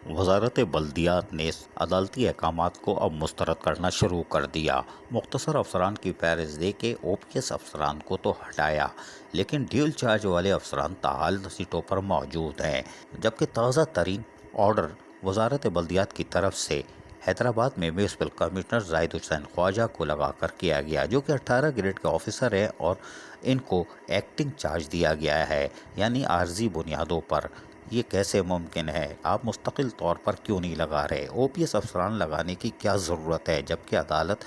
وزارت بلدیات نے عدالتی احکامات کو اب مسترد کرنا شروع کر دیا۔ مختصر افسران کی فہرست دے کے او پی ایس افسران کو تو ہٹایا، لیکن ڈیول چارج والے افسران تاحال سیٹوں پر موجود ہیں، جبکہ تازہ ترین آرڈر وزارت بلدیات کی طرف سے حیدرآباد میں میونسپل کمشنر زاہد حسین خواجہ کو لگا کر کیا گیا، جو کہ 18 گریڈ کے آفیسر ہیں اور ان کو ایکٹنگ چارج دیا گیا ہے، یعنی عارضی بنیادوں پر۔ یہ کیسے ممکن ہے؟ آپ مستقل طور پر کیوں نہیں لگا رہے؟ او پی ایس افسران لگانے کی کیا ضرورت ہے، جبکہ عدالت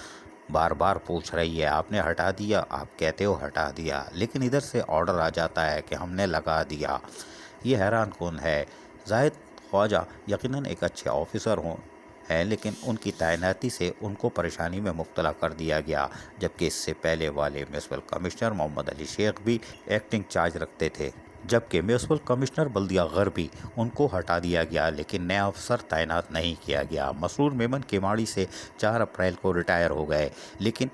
بار بار پوچھ رہی ہے؟ آپ نے ہٹا دیا، آپ کہتے ہو ہٹا دیا، لیکن ادھر سے آرڈر آ جاتا ہے کہ ہم نے لگا دیا۔ یہ حیران کن ہے۔ زاہد خواجہ یقیناً ایک اچھے آفیسر ہیں، لیکن ان کی تعیناتی سے ان کو پریشانی میں مبتلا کر دیا گیا، جبکہ اس سے پہلے والے میونسپل کمشنر محمد علی شیخ بھی ایکٹنگ چارج رکھتے تھے، جبکہ میونسپل کمشنر بلدیہ غربی ان کو ہٹا دیا گیا، لیکن نیا افسر تعینات نہیں کیا گیا۔ مسرور میمن کیماڑی سے 4 اپریل کو ریٹائر ہو گئے، لیکن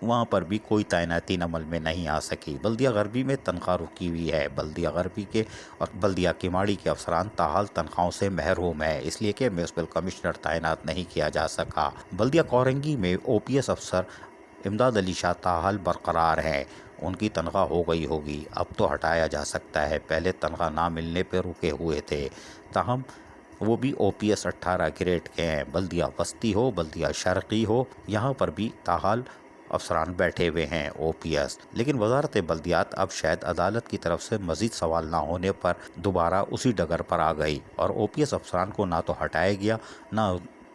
وہاں پر بھی کوئی تعیناتی عمل میں نہیں آ سکی۔ بلدیہ غربی میں تنخواہ رکی ہوئی ہے۔ بلدیہ غربی کے اور بلدیہ کیماڑی کے افسران تاحال تنخواہوں سے محروم ہیں، اس لیے کہ میونسپل کمشنر تعینات نہیں کیا جا سکا۔ بلدیہ کورنگی میں او پی ایس افسر امداد علی شاہ تاحال برقرار ہیں۔ ان کی تنخواہ ہو گئی ہوگی، اب تو ہٹایا جا سکتا ہے، پہلے تنخواہ نہ ملنے پہ رکے ہوئے تھے۔ تاہم وہ بھی او پی ایس 18 گریڈ کے ہیں۔ بلدیہ وسطی ہو، بلدیہ شرقی ہو، یہاں پر بھی تاحال افسران بیٹھے ہوئے ہیں او پی ایس، لیکن وزارت بلدیات اب شاید عدالت کی طرف سے مزید سوال نہ ہونے پر دوبارہ اسی ڈگر پر آ گئی، اور او پی ایس افسران کو نہ تو ہٹایا گیا، نہ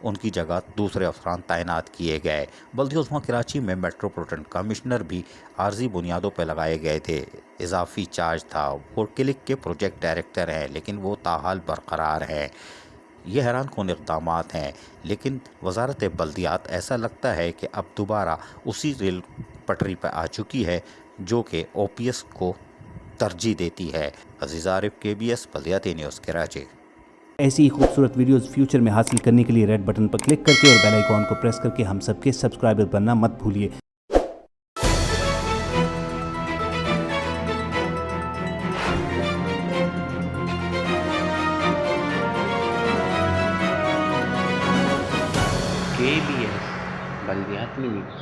ان کی جگہ دوسرے افسران تعینات کیے گئے۔ بلدیہ عظمیٰ کراچی میں میٹروپولیٹن کمشنر بھی عارضی بنیادوں پہ لگائے گئے تھے، اضافی چارج تھا۔ وہ کلک کے پروجیکٹ ڈائریکٹر ہیں، لیکن وہ تاحال برقرار ہیں۔ یہ حیران کن اقدامات ہیں، لیکن وزارت بلدیات ایسا لگتا ہے کہ اب دوبارہ اسی ریل پٹری پہ آ چکی ہے جو کہ او پی ایس کو ترجیح دیتی ہے۔ عزیز عارف، کے بی ایس بلدیاتی نیوز کراچی۔ ایسی ہی خوبصورت ویڈیوز فیوچر میں حاصل کرنے کے لیے ریڈ بٹن پر کلک کر کے اور بیل آئیکن کو پریس کر کے ہم سب کے سبسکرائبر بننا مت بھولیے۔ KBS بلدیاتی نیوز۔